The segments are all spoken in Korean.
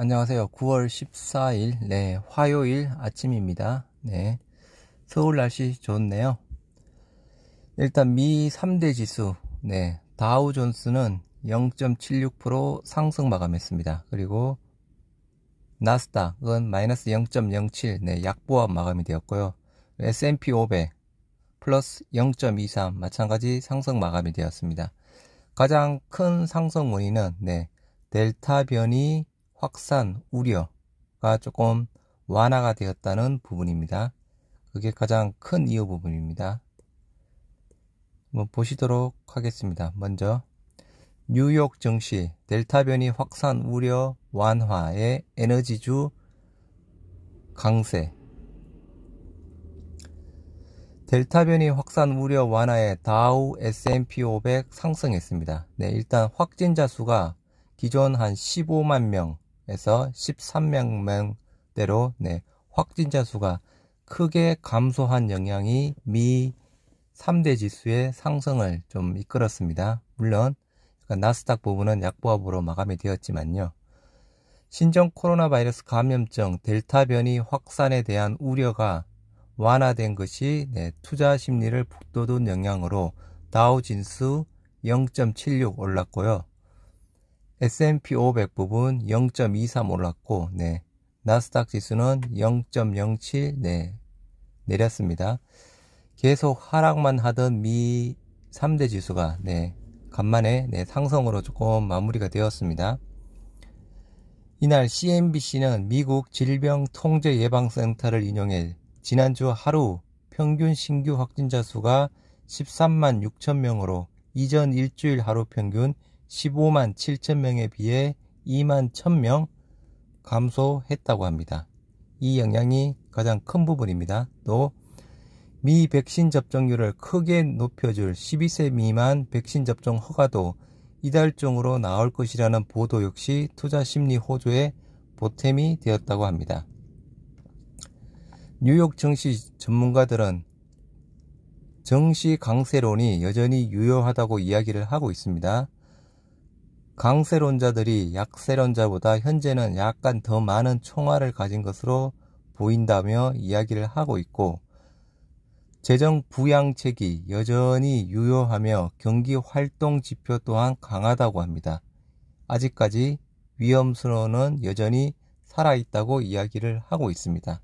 안녕하세요. 9월 14일, 화요일 아침입니다. 서울 날씨 좋네요. 일단 미 3대 지수, 다우존스는 0.76% 상승 마감했습니다. 그리고 나스닥은 마이너스 0.07, 약보합 마감이 되었고요. S&P 500 플러스 0.23 마찬가지 상승 마감이 되었습니다. 가장 큰 상승 원인은 델타 변이 확산 우려가 조금 완화가 되었다는 부분입니다. 그게 가장 큰 이유 부분입니다. 한번 보시도록 하겠습니다. 먼저 뉴욕 증시 델타 변이 확산 우려 완화의 에너지주 강세. 델타 변이 확산 우려 완화에 다우 S&P 500 상승했습니다. 일단 확진자 수가 기존 한 15만 명에서 13명대로 확진자 수가 크게 감소한 영향이 미 3대 지수의 상승을 좀 이끌었습니다. 물론 나스닥 부분은 약보합으로 마감이 되었지만요. 신종 코로나 바이러스 감염증 델타 변이 확산에 대한 우려가 완화된 것이 투자 심리를 북돋운 영향으로 다우진수 0.76 올랐고요. S&P 500 부분 0.23 올랐고 나스닥 지수는 0.07 내렸습니다. 계속 하락만 하던 미 3대 지수가 간만에 상승으로 조금 마무리가 되었습니다. 이날 CNBC는 미국 질병통제예방센터를 인용해 지난주 하루 평균 신규 확진자 수가 13만 6천 명으로 이전 일주일 하루 평균 15만 7천 명에 비해 2만 1,000명 감소했다고 합니다. 이 영향이 가장 큰 부분입니다. 또 미 백신 접종률을 크게 높여줄 12세 미만 백신 접종 허가도 이달 중으로 나올 것이라는 보도 역시 투자 심리 호조에 보탬이 되었다고 합니다. 뉴욕 증시 전문가들은 증시 강세론이 여전히 유효하다고 이야기를 하고 있습니다. 강세론자들이 약세론자보다 현재는 약간 더 많은 총알을 가진 것으로 보인다며 이야기를 하고 있고, 재정 부양책이 여전히 유효하며 경기 활동 지표 또한 강하다고 합니다. 아직까지 위험수로는 여전히 살아있다고 이야기를 하고 있습니다.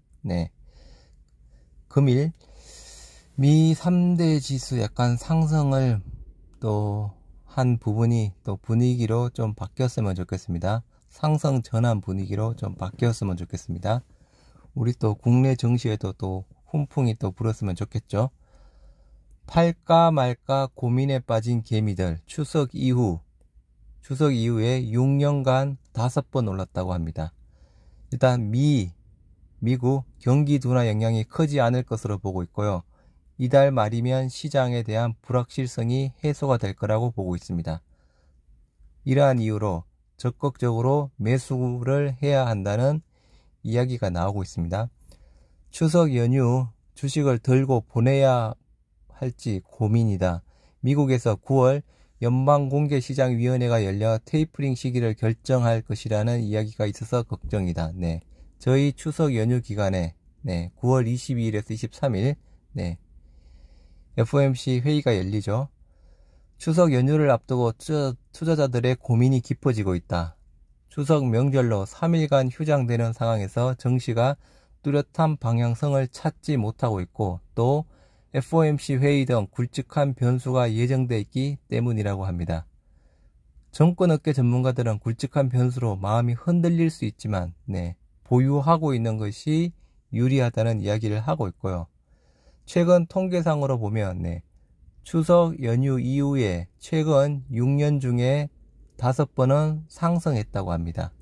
금일 미 3대 지수 약간 상승을 또 한 부분이 또 분위기로 좀 바뀌었으면 좋겠습니다. 상승 전환 분위기로 좀 바뀌었으면 좋겠습니다. 우리 또 국내 증시에도 또 훈풍이 또 불었으면 좋겠죠. 팔까 말까 고민에 빠진 개미들 추석 이후에 6년간 5번 올랐다고 합니다. 일단 미국 경기 둔화 영향이 크지 않을 것으로 보고 있고요. 이달 말이면 시장에 대한 불확실성이 해소가 될 거라고 보고 있습니다. 이러한 이유로 적극적으로 매수를 해야 한다는 이야기가 나오고 있습니다. 추석 연휴 주식을 들고 보내야 할지 고민이다. 미국에서 9월 연방공개시장위원회가 열려 테이퍼링 시기를 결정할 것이라는 이야기가 있어서 걱정이다. 저희 추석 연휴 기간에 9월 22일에서 23일 FOMC 회의가 열리죠. 추석 연휴를 앞두고 투자자들의 고민이 깊어지고 있다. 추석 명절로 3일간 휴장되는 상황에서 증시가 뚜렷한 방향성을 찾지 못하고 있고, 또 FOMC 회의 등 굵직한 변수가 예정돼 있기 때문이라고 합니다. 정권업계 전문가들은 굵직한 변수로 마음이 흔들릴 수 있지만 보유하고 있는 것이 유리하다는 이야기를 하고 있고요. 최근 통계상으로 보면 추석 연휴 이후에 최근 6년 중에 5번은 상승했다고 합니다.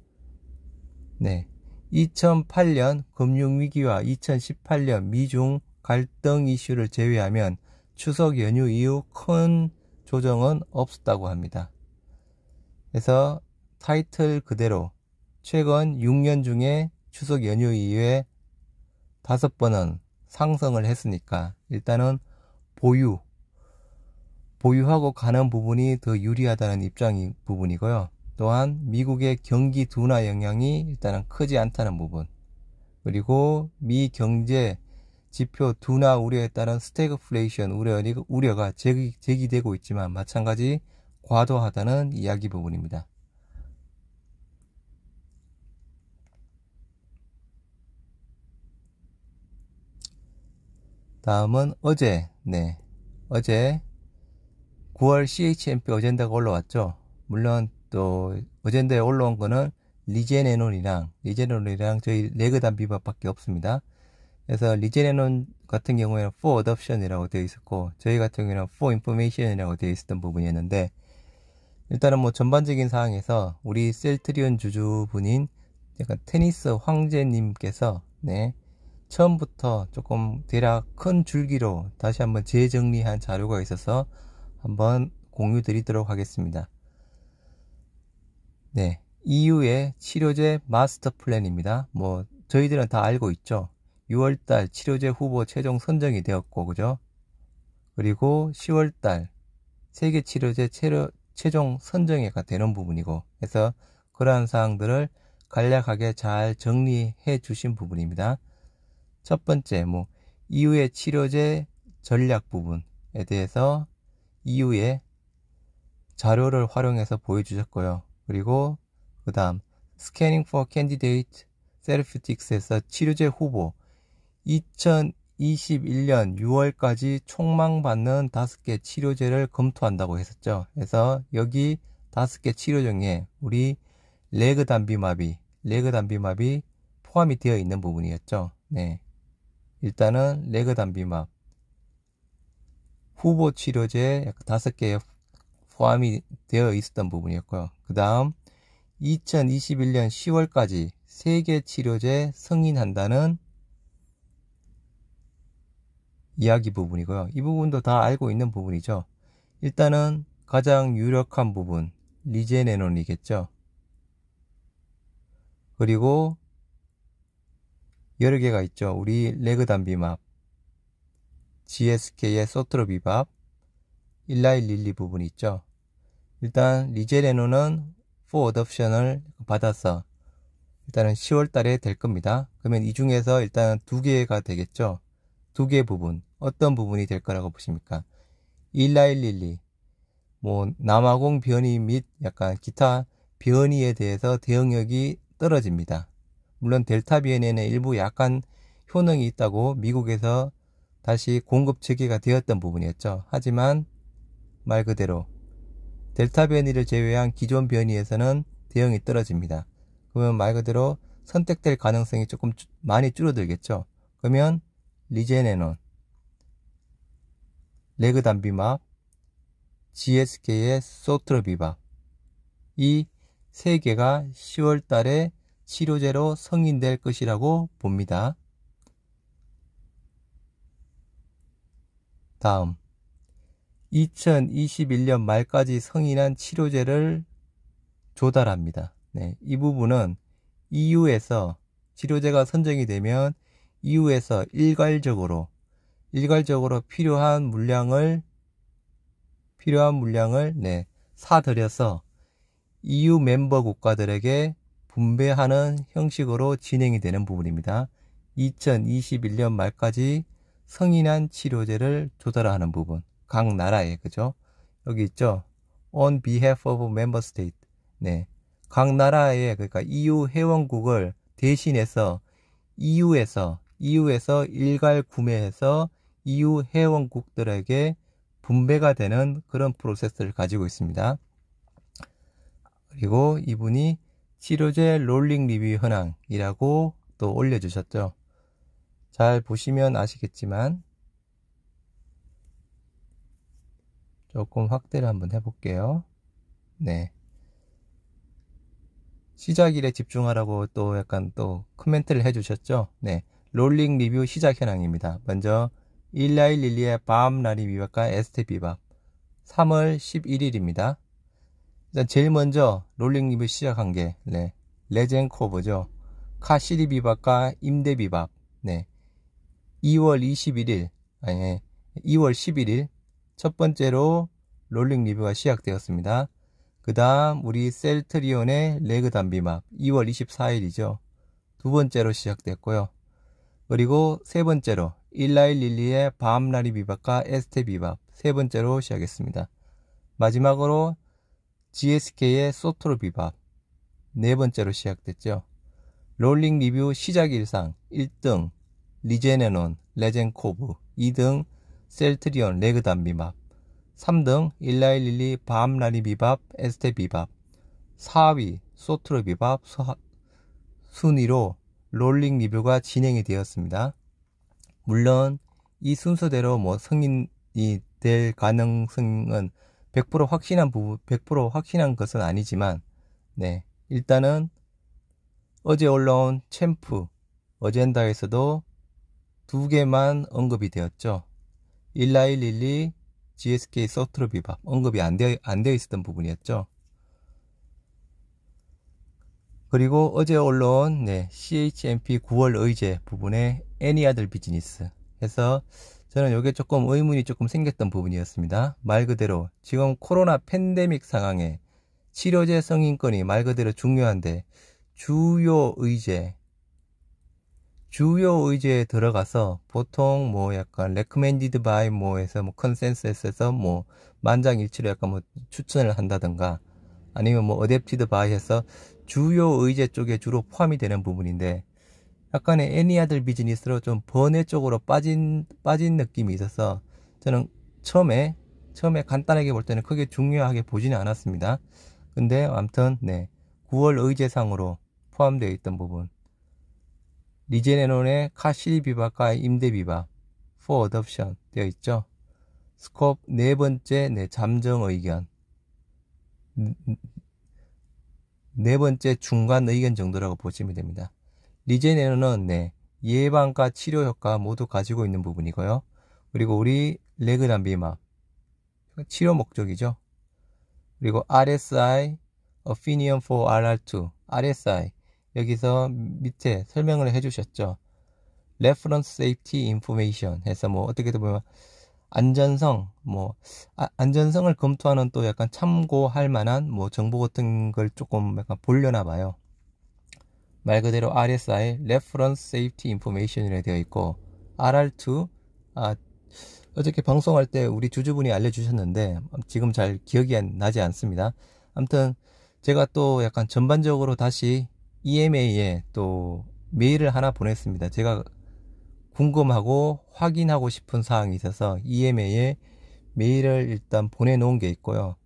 2008년 금융위기와 2018년 미중 갈등 이슈를 제외하면 추석 연휴 이후 큰 조정은 없었다고 합니다. 그래서 타이틀 그대로 최근 6년 중에 추석 연휴 이후에 5번은 상승을 했으니까 일단은 보유하고 가는 부분이 더 유리하다는 입장이 부분이고요. 또한 미국의 경기 둔화 영향이 일단은 크지 않다는 부분, 그리고 미 경제 지표 둔화 우려에 따른 스태그플레이션 우려가 제기되고 있지만 마찬가지 과도하다는 이야기 부분입니다. 다음은 어제 9월 CHMP 어젠다가 올라왔죠. 물론 또 어젠다에 올라온 거는 리제네논이랑 저희 레그단 비밥밖에 없습니다. 그래서 리제네논 같은 경우에는 for adoption이라고 되어 있었고, 저희 같은 경우에는 for information이라고 되어 있었던 부분이었는데, 일단은 뭐 전반적인 사항에서 우리 셀트리온 주주분인 약간 테니스 황제님께서 처음부터 조금 대략 큰 줄기로 다시 한번 재정리한 자료가 있어서 한번 공유 드리도록 하겠습니다. EU의 치료제 마스터 플랜입니다. 뭐 저희들은 다 알고 있죠. 6월달 치료제 후보 최종 선정이 되었고, 그죠? 그리고 10월달 세계 치료제 최종 선정회가 되는 부분이고, 해서 그러한 사항들을 간략하게 잘 정리해 주신 부분입니다. 첫 번째, EU의 치료제 전략 부분에 대해서 EU의 자료를 활용해서 보여주셨고요. 그리고 그 다음 Scanning for Candidate Therapeutics에서 치료제 후보 2021년 6월까지 총망받는 5개 치료제를 검토한다고 했었죠. 그래서 여기 5개 치료 중에 우리 레그단비마비 포함이 되어 있는 부분이었죠. 일단은 레그단비맙 후보 치료제 5개에 포함이 되어 있었던 부분이었고요. 그 다음 2021년 10월까지 3개 치료제 승인한다는 이야기 부분이고요. 이 부분도 다 알고 있는 부분이죠. 일단은 가장 유력한 부분 리제네논이겠죠. 그리고 여러 개가 있죠. 우리 레그단비맙, GSK의 소트로비밥, 일라일릴리 부분이 있죠. 일단 리제네논은 for adoption을 받아서 일단은 10월 달에 될 겁니다. 그러면 이 중에서 일단 2개가 되겠죠. 2개 부분, 어떤 부분이 될 거라고 보십니까? 일라일릴리, 남아공 변이 및 약간 기타 변이에 대해서 대응력이 떨어집니다. 물론 델타 변이에는 일부 약간 효능이 있다고 미국에서 다시 공급 재개가 되었던 부분이었죠. 하지만 말 그대로 델타 변이를 제외한 기존 변이에서는 대응이 떨어집니다. 그러면 말 그대로 선택될 가능성이 조금 많이 줄어들겠죠. 그러면 리제네논, 레그단비맙, GSK의 소트로비밥, 이 3개가 10월 달에 치료제로 승인될 것이라고 봅니다. 다음 2021년 말까지 승인한 치료제를 조달합니다. 이 부분은 EU에서 치료제가 선정이 되면 EU에서 일괄적으로 필요한 물량을 사들여서 EU 멤버 국가들에게 분배하는 형식으로 진행이 되는 부분입니다. 2021년 말까지 승인한 치료제를 조달하는 부분, 각 나라에, 그죠? 여기 있죠? On behalf of member state. 각 나라의, 그러니까 EU 회원국을 대신해서 EU에서 일괄 구매해서 EU 회원국들에게 분배가 되는 그런 프로세스를 가지고 있습니다. 그리고 이분이 치료제 롤링 리뷰 현황이라고 또 올려주셨죠. 잘 보시면 아시겠지만 조금 확대를 한번 해볼게요. 시작일에 집중하라고 또 약간 또 코멘트를 해주셨죠. 롤링 리뷰 시작 현황입니다. 먼저 일라일릴리의 밤라리 비밥과 에스테 비밥 3월 11일입니다. 일단 제일 먼저 롤링 리뷰 시작한 게 레젠코버죠. 카시리 비밥과 임대 비밥 2월 11일 첫 번째로 롤링 리뷰가 시작되었습니다. 그 다음 우리 셀트리온의 레그단비맙 2월 24일이죠. 두 번째로 시작됐고요. 그리고 세 번째로 일라이릴리의 바암라리비밥과 에스테비밥 세 번째로 시작했습니다. 마지막으로 GSK의 소토르비밥 네 번째로 시작됐죠. 롤링 리뷰 시작일상 1등 리제네논 레젠코브, 2등 셀트리온 레그단비밥, 3등 일라이릴리 바암라리비밥 에스테비밥, 4위 소토르비밥 순위로 롤링 리뷰가 진행이 되었습니다. 물론 이 순서대로 뭐 승인이 될 가능성은 100% 확신한 것은 아니지만, 네, 일단은 어제 올라온 챔프 어젠다에서도 두 개만 언급이 되었죠. 일라이릴리, GSK 소토르비밥 언급이 안 되어 있었던 부분이었죠. 그리고 어제 올라온 CHMP 9월 의제 부분의 Any Other Business 해서 저는 이게 조금 의문이 조금 생겼던 부분이었습니다. 말 그대로 지금 코로나 팬데믹 상황에 치료제 승인권이 말 그대로 중요한데 주요 의제에 들어가서 보통 뭐 약간 recommended by 뭐에서 뭐 컨센서스에서 뭐 만장일치로 약간 뭐 추천을 한다던가 아니면 뭐 adapted by 해서 주요 의제 쪽에 주로 포함이 되는 부분인데 약간의 any other business로 좀 번외 쪽으로 빠진 느낌이 있어서 저는 처음에 간단하게 볼 때는 크게 중요하게 보지는 않았습니다. 근데 아무튼 9월 의제상으로 포함되어 있던 부분 리제네논의 카시리비밥과 임대비밥 for adoption 되어 있죠. 스콥 네 번째 잠정 의견 네 번째 중간 의견 정도라고 보시면 됩니다. 리제네논은 예방과 치료 효과 모두 가지고 있는 부분이고요. 그리고 우리 레그단비맙 치료 목적이죠. 그리고 RSI Opinion for RR2 RSI 여기서 밑에 설명을 해주셨죠. Reference Safety Information 해서 뭐 어떻게 보면 안전성을 검토하는 또 약간 참고할 만한 뭐 정보 같은 걸 조금 약간 보려나 봐요. 말 그대로 RSI Reference Safety Information이라 되어 있고 RR2 어저께 방송할 때 우리 주주분이 알려주셨는데 지금 잘 기억이 나지 않습니다. 아무튼 제가 또 약간 전반적으로 다시 EMA에 또 메일을 하나 보냈습니다. 제가 궁금하고 확인하고 싶은 사항이 있어서 EMA에 메일을 일단 보내놓은 게 있고요.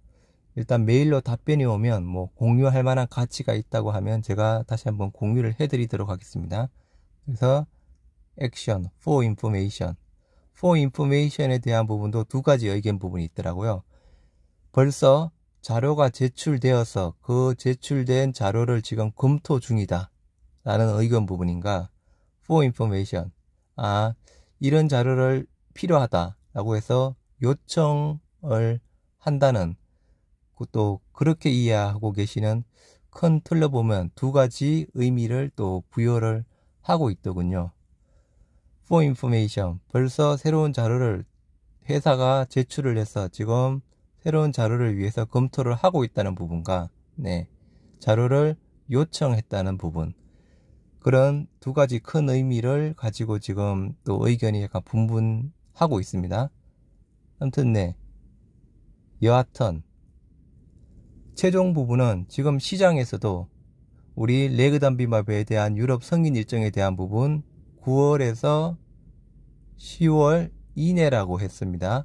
일단 메일로 답변이 오면 뭐 공유할 만한 가치가 있다고 하면 제가 다시 한번 공유를 해드리도록 하겠습니다. 그래서 액션, for information에 대한 부분도 두 가지 의견 부분이 있더라고요. 벌써 자료가 제출되어서 그 제출된 자료를 지금 검토 중이다 라는 의견 부분인가, for information 이런 자료를 필요하다 라고 해서 요청을 한다는, 또 그렇게 이해하고 계시는 큰 틀로 보면 두 가지 의미를 또 부여를 하고 있더군요. for information 벌써 새로운 자료를 회사가 제출을 해서 지금 새로운 자료를 위해서 검토를 하고 있다는 부분과 자료를 요청했다는 부분, 그런 두 가지 큰 의미를 가지고 지금 또 의견이 약간 분분하고 있습니다. 아무튼 여하튼 최종 부분은 지금 시장에서도 우리 레그단비맙에 대한 유럽 승인 일정에 대한 부분 9월에서 10월 이내라고 했습니다.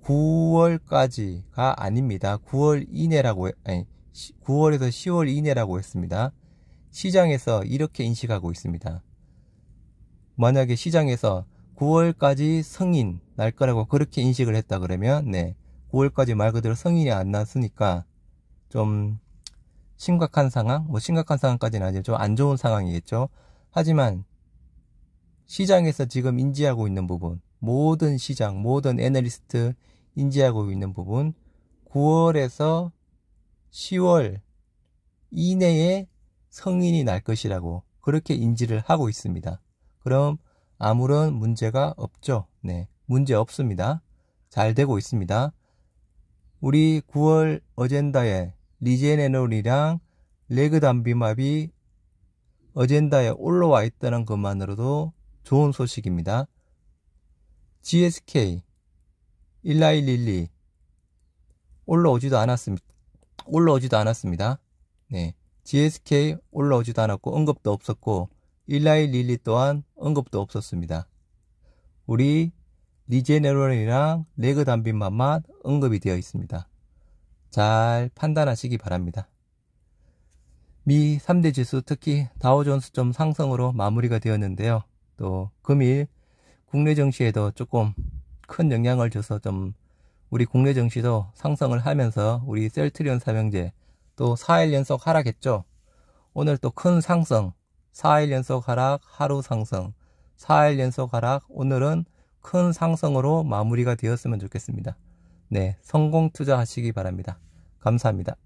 9월까지가 아닙니다. 9월 이내라고 9월에서 10월 이내라고 했습니다. 시장에서 이렇게 인식하고 있습니다. 만약에 시장에서 9월까지 승인 날 거라고 그렇게 인식을 했다 그러면 9월까지 말 그대로 승인이 안 났으니까 좀 심각한 상황, 뭐 심각한 상황까지는 아니죠. 좀 안 좋은 상황이겠죠. 하지만 시장에서 지금 인지하고 있는 부분, 모든 시장, 모든 애널리스트 인지하고 있는 부분, 9월에서 10월 이내에 승인이 날 것이라고 그렇게 인지를 하고 있습니다. 그럼 아무런 문제가 없죠. 문제 없습니다. 잘 되고 있습니다. 우리 9월 어젠다에 리제네놀이랑 레그담비맙이 어젠다에 올라와 있다는 것만으로도 좋은 소식입니다. GSK, 일라이릴리 올라오지도 않았습니다. 네, GSK 올라오지도 않았고 언급도 없었고 일라이릴리 또한 언급도 없었습니다. 우리 리제네론이랑 레그담비맙만 언급이 되어 있습니다. 잘 판단하시기 바랍니다. 미 3대 지수 특히 다우존스 좀 상승으로 마무리가 되었는데요. 또 금일 국내 증시에도 조금 큰 영향을 줘서 좀 우리 국내 증시도 상승을 하면서 우리 셀트리온 삼형제 또 4일 연속 하락했죠. 오늘 또 큰 상승, 4일 연속 하락, 하루 상승, 4일 연속 하락, 오늘은 큰 상승으로 마무리가 되었으면 좋겠습니다. 네, 성공 투자하시기 바랍니다. 감사합니다.